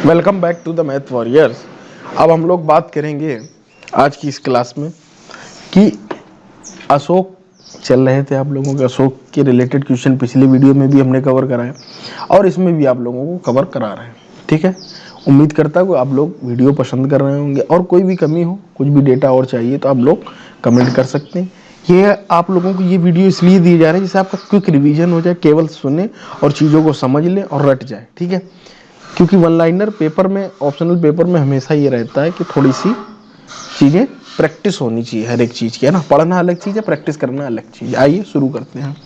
Welcome back to the math warriors. अब हम लोग बात करेंगे आज की इस क्लास में कि अशोक चल रहे थे। आप लोगों के अशोक के रिलेटेड क्वेश्चन पिछली वीडियो में भी हमने कवर कराए और इसमें भी आप लोगों को कवर करा रहे हैं। ठीक है, उम्मीद करता हूँ आप लोग वीडियो पसंद कर रहे होंगे और कोई भी कमी हो, कुछ भी डेटा और चाहिए तो आप लोग कमेंट कर सकते हैं। ये आप लोगों को ये वीडियो इसलिए दी जा रही है जिससे आपका क्विक रिवीजन हो जाए, केवल सुने और चीज़ों को समझ लें और रट जाए। ठीक है, क्योंकि वन लाइनर पेपर में, ऑप्शनल पेपर में हमेशा ये रहता है कि थोड़ी सी चीज़ें प्रैक्टिस होनी चाहिए हर एक चीज़ की, है ना। पढ़ना अलग चीज़ है, प्रैक्टिस करना अलग चीज़ है। आइए शुरू करते हैं।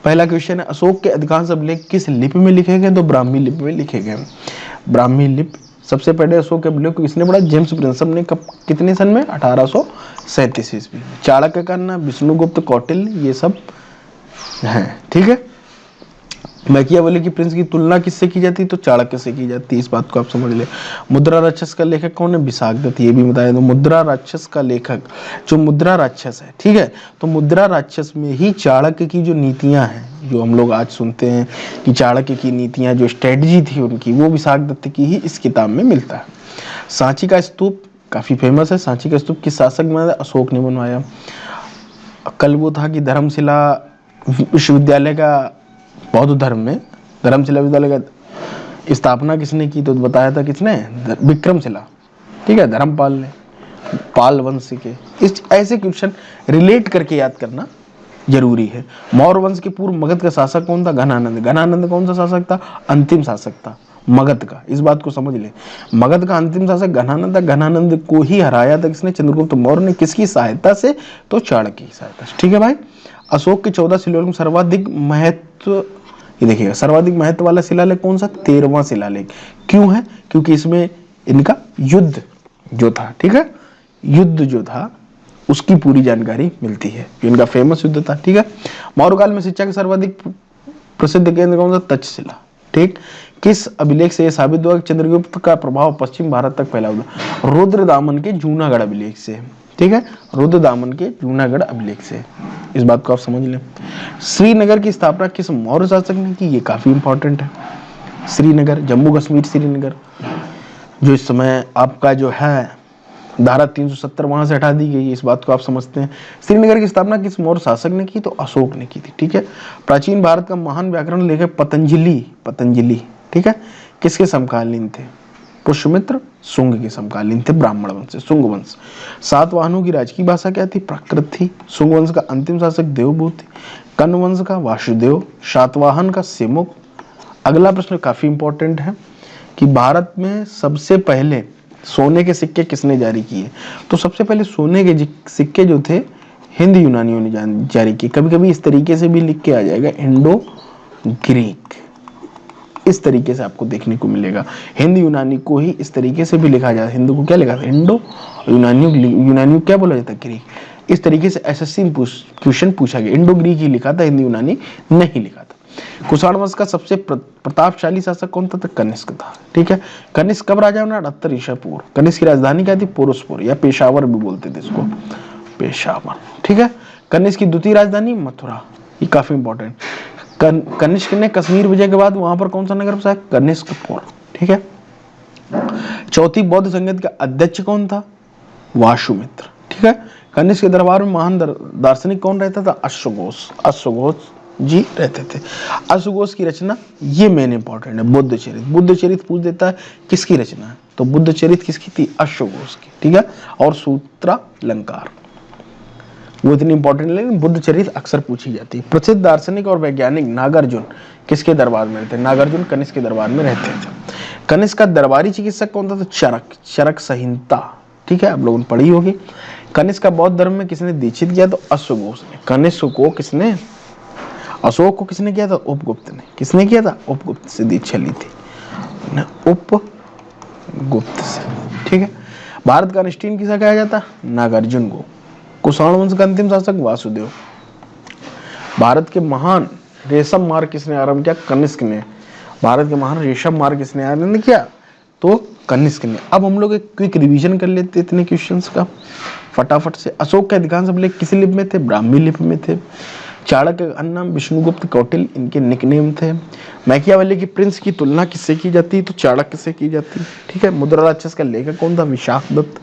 पहला क्वेश्चन है, अशोक के अधिकांश अभिलेख किस लिपि में लिखे गए? तो ब्राह्मी लिपि में लिखे गए। ब्राह्मी लिपि सबसे पहले अशोक के अभिलेख को किसने पढ़ा? जेम्स प्रिंसम ने। कब, कितने सन में? 1837 ईस्वी में। चाणक्य का नाम, विष्णुगुप्त, कौटिल्य, ये सब हैं। ठीक है, मैकियावेली प्रिंस की तुलना किससे की जाती है? तो चाणक्य से की जाती है। इस बात को आप समझ ले। मुद्रा राक्षस का लेखक कौन है? विशाखदत्त। ये भी बताया। तो मुद्रा राक्षस का लेखक जो मुद्रा राक्षस है, ठीक है, तो मुद्रा राक्षस में ही चाणक्य की जो नीतियां हैं, जो हम लोग आज सुनते हैं कि चाणक्य की नीतियां, जो स्ट्रेटजी थी उनकी, वो विशाखदत्त की ही इस किताब में मिलता है। सांची का स्तूप काफी फेमस है। सांची का स्तूप किस शासक ने? अशोक ने बनवाया। कल वो था कि धर्मशिला विश्वविद्यालय का, बौद्ध धर्म में धर्मशिला विद्यालय का स्थापना किसने की? तो बताया था किसने? विक्रमशिला। ठीक है, धर्मपाल ने, पाल वंश के। इस ऐसे क्वेश्चन रिलेट करके याद करना जरूरी है। मौर्य वंश के पूर्व मगध का शासक कौन था? घनानंद। घनानंद कौन सा शासक था? अंतिम शासक था मगध का। इस बात को समझ ले, मगध का अंतिम शासक घनानंद था। घनानंद को ही हराया था किसने? चंद्रगुप्त मौर्य ने। किसकी सहायता से? तो चाणक्य की सहायता से। ठीक है भाई। अशोक के 14 शिलालेख में सर्वाधिक महत्व, ये देखिएगा, सर्वाधिक महत्व वाला शिलालेख कौन सा? 13वां शिलालेख। क्यों है? क्योंकि इसमें इनका युद्ध जो था, ठीक है, युद्ध जो था उसकी पूरी जानकारी मिलती है। इनका फेमस युद्ध था। ठीक है, मौर्य काल में शिक्षा के सर्वाधिक प्रसिद्ध केंद्र कौन सा? तक्षशिला। ठीक, किस अभिलेख से यह साबित हुआ कि चंद्रगुप्त का प्रभाव पश्चिम भारत तक फैला हुआ? रुद्रदामन के जूनागढ़ अभिलेख से। ठीक है, रुद्रदामन के जूनागढ़ अभिलेख से। इस बात को आप समझ लें। श्रीनगर की स्थापना किस मौर्य शासक ने की? ये काफी इंपॉर्टेंट है। श्रीनगर, जम्मू कश्मीर श्रीनगर, जो इस समय आपका जो है धारा 370 वहां से हटा दी गई है। इस बात को आप समझते हैं। श्रीनगर की स्थापना किस मौर्य शासक ने की? तो अशोक ने की थी। ठीक है, प्राचीन भारत का महान व्याकरण लेखक पतंजलि, पतंजलि, ठीक है, किसके समकालीन थे? पुष्यमित्र शुंग के समकालीन थे, ब्राह्मण वंश से, शुंग वंश। सातवाहनों की राजकीय भाषा क्या थी? प्राकृत थी। शुंग वंश का अंतिम शासक देवभूत थे। कण्व वंश का वासुदेव। सातवाहन का सिमुक। अगला प्रश्न काफी इंपॉर्टेंट है कि भारत में सबसे पहले सोने के सिक्के किसने जारी किए? तो सबसे पहले सोने के सिक्के जो थे हिंद यूनानियों ने जारी किए। कभी कभी इस तरीके से भी लिख के आ जाएगा, इंडो ग्रीक। इस तरीके से आपको देखने को मिलेगा। हिंद यूनानी को ही इस तरीके से भी लिखा जाता है। हिंदू को क्या लिखा था? इंडो। यूनानी क्या बोला जाता है? ग्रीक। इस तरीके से एसएससी क्वेश्चन पूछा गया। इंडो ग्रीक ही लिखा था, हिंद यूनानी नहीं लिखा था। कुषाण वंश का सबसे प्रतापशाली शासक कौन था? तो कनिष्क था। ठीक है, कनिष्क कब राजा बना? 78 ईसा पूर्व। कनिष्क की राजधानी क्या थी? पोरुषपुर, या पेशावर भी बोलते थे इसको, पेशावर। ठीक है, कनिष्क की द्वितीय राजधानी मथुरा। ये काफी इंपॉर्टेंट। कनिष्क ने कश्मीर विजय के बाद वहां पर कौन सा नगर बसाया? कनिष्कपुर। ठीक है, चौथी बौद्ध संगत का अध्यक्ष कौन था? वासुमित्र। ठीक है, कनिष्क के दरबार में महान दार्शनिक कौन रहता था? अश्वघोष। अश्वघोष जी रहते थे। अश्वघोष की रचना, ये मेन इंपॉर्टेंट है, बुद्ध चरित। बुद्ध चरित पूछ देता है किसकी रचना है? तो बुद्ध चरित किसकी थी? अश्वघोष की। ठीक है, और सूत्रालंकार, वो इतनी इंपॉर्टेंट नहीं, लेकिन बुद्ध चरित अक्सर पूछी जाती है। प्रसिद्ध दार्शनिक और वैज्ञानिक नागार्जुन किसके दरबार में रहते? नागार्जुन कनिष्क के दरबार में रहते थे। कनिष्क का दरबारी चिकित्सक कौन था? तो चरक। चरक संहिता, ठीक है, आप लोगों ने पढ़ी होगी। कनिष्क का बौद्ध धर्म में किसने दीक्षित किया? तो अश्वघोष ने। कनिष्क को किसने, अशोक को किसने किया था? उपगुप्त ने। किसने किया था? उपगुप्त से दीक्षा ली थी, उपगुप्त से। ठीक है, भारत का अनिस्टीन किसा कहा जाता? नागार्जुन को। कुषाण वंश का अंतिम शासक वासुदेव। भारत के महान रेशम मार्ग किसने आरंभ किया? कनिष्क ने। भारत के महान रेशम मार्ग किसने आरंभ किया? तो कनिष्क ने। अब हम लोग एक क्विक रिवीजन कर लेते हैं इतने क्वेश्चंस का फटाफट से। अशोक के अधिकांश अभिलेख किस लिपि में थे? ब्राह्मी लिपि में थे। चाणक्य का अन्य नाम विष्णुगुप्त, कौटिल्य इनके निकनेम थे। मैकियावेली की प्रिंस की तुलना किससे की जाती है? तो चाणक्य से की जाती है। ठीक है। मुद्रा राक्षस का लेखक कौन था? विशाखदत्त।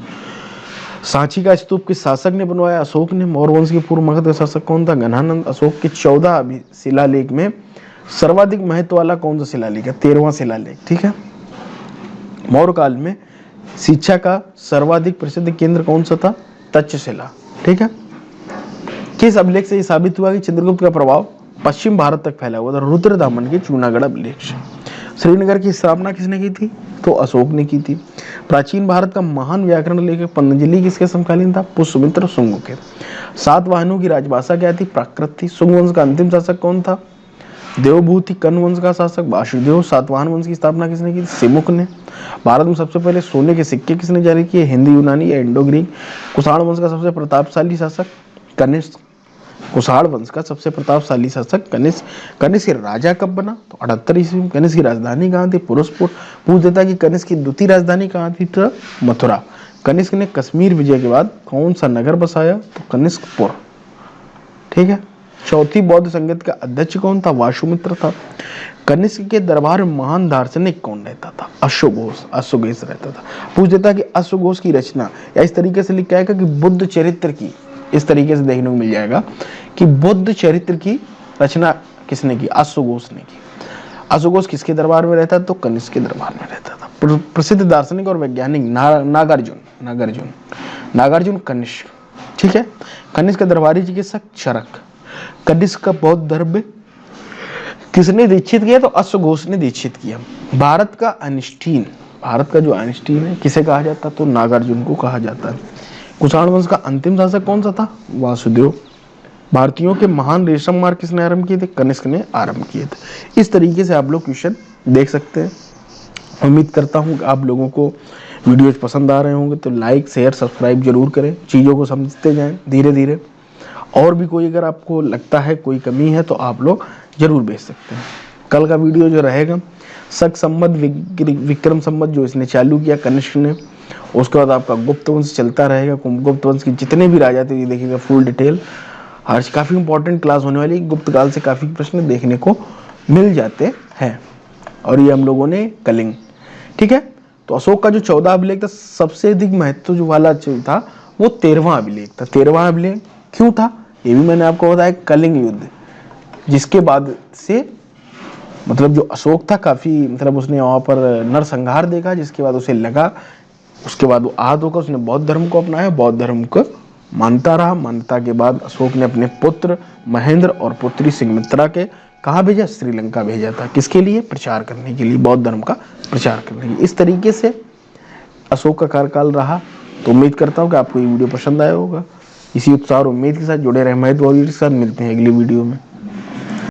सांची का स्तूप किस शासक ने बनवाया? अशोक ने। मौर्य वंश के पूर्व मगध का शासक कौन था? घनानंद। अशोक के 14 शिलालेख में सर्वाधिक महत्व वाला कौन सा शिलालेख है? 13वां शिलालेख। ठीक है। मौर्य काल में शिक्षा का सर्वाधिक प्रसिद्ध केंद्र कौन सा था? तक्षशिला। ठीक है। किस अभिलेख से यह साबित हुआ कि चंद्रगुप्त का प्रभाव पश्चिम भारत तक फैला हुआ था? रुद्रदामन के चूनागढ़ अभिलेख से। श्रीनगर की स्थापना किसने की थी? तो अशोक ने की थी। प्राचीन भारत का महान व्याकरण लेखक पतंजलि किसके समकालीन था? पुष्यमित्र शुंग के। सातवाहनों की राजभाषा क्या थी? प्राकृत थी। शुंग वंश का अंतिम शासक कौन था? देवभूति। कर्ण वंश का शासक वासुदेव। सातवाहन वंश की स्थापना किसने की? सिमुक ने। भारत में सबसे पहले सोने के सिक्के किसने जारी किए? हिंदी, यूनानी या इंडो ग्रीक। कुषाण वंश का सबसे प्रतापशाली शासक कनिष्क। कुषाण वंश का सबसे प्रतापशाली शासक कनिष्क। कनिष्क राजा कब बना? तो 78 ईस्वी में। कनिष्क की राजधानी कहाँ थी? पुरुषपुर। पूछ देता कि कनिष्क की द्वितीय राजधानी कहाँ थी? तो मथुरा। कनिष्क ने कश्मीर विजय के बाद कौन सा नगर बसाया? तो कनिष्कपुर। ठीक है। चौथी बौद्ध संगत का अध्यक्ष कौन था? वासुमित्र था। कनिष्क के दरबार में महान दार्शनिक कौन रहता था? अश्वघोष। अश्वघोष रहता था। पूछ देता कि अश्वघोष की रचना या इस तरीके से लिखा है कि बुद्ध चरित्र की, इस तरीके से देखने को मिल जाएगा कि बुद्ध चरित्र की रचना किसने की? अश्वघोष ने की। अश्वघोष किसके दरबार में रहता? तो कनिष्क के दरबार में रहता था। प्रसिद्ध दार्शनिक और वैज्ञानिक नागार्जुन कनिष्क। ठीक है। कनिष्क का दरबारी चिकित्सक चरक। कनिष्क का बौद्ध धर्म किसने दीक्षित किया? तो अश्वघोष ने दीक्षित किया। भारत का आइंस्टीन, भारत का जो आइंस्टीन है किसे कहा जाता? तो नागार्जुन को कहा जाता है। कुषाण वंश का अंतिम शासक कौन सा था? वासुदेव। भारतीयों के महान रेशम मार्ग किसने आरंभ किए थे? कनिष्क ने आरंभ किए थे। इस तरीके से आप लोग क्वेश्चन देख सकते हैं। उम्मीद करता हूँ कि आप लोगों को वीडियोज पसंद आ रहे होंगे, तो लाइक शेयर सब्सक्राइब जरूर करें, चीज़ों को समझते जाएं धीरे धीरे। और भी कोई अगर आपको लगता है कोई कमी है तो आप लोग जरूर भेज सकते हैं। कल का वीडियो जो रहेगा शक संबंध विक्रम संबंध जो इसने चालू किया कनिष्क ने, उसके बाद आपका गुप्त वंश चलता रहेगा। गुप्त वंश के जितने भी राजा थे ये देखिएगा फुल डिटेल। आज काफ़ी इंपॉर्टेंट क्लास होने वाली। गुप्त काल से काफ़ी प्रश्न देखने को मिल जाते हैं। और ये हम लोगों ने कलिंग। ठीक है। तो अशोक का जो 14 अभिलेख था सबसे अधिक महत्व जो वाला था वो 13वां अभिलेख था। 13वां अभिलेख क्यों था ये भी मैंने आपको बताया। कलिंग युद्ध जिसके बाद से मतलब जो अशोक था काफी मतलब उसने वहां पर नरसंहार देखा, जिसके बाद उसे लगा, उसके बाद वो आहत होकर उसने बौद्ध धर्म को अपनाया, बौद्ध धर्म को मानता रहा। मान्यता के बाद अशोक ने अपने पुत्र महेंद्र और पुत्री सिंघमित्रा के कहाँ भेजा? श्रीलंका भेजा था। किसके लिए? प्रचार करने के लिए, बौद्ध धर्म का प्रचार करने के लिए। इस तरीके से अशोक का कार्यकाल रहा। तो उम्मीद करता हूँ कि आपको ये वीडियो पसंद आया होगा। इसी उत्साह और उम्मीद के साथ जुड़े रहे। महत्व के साथ मिलते हैं अगली वीडियो में।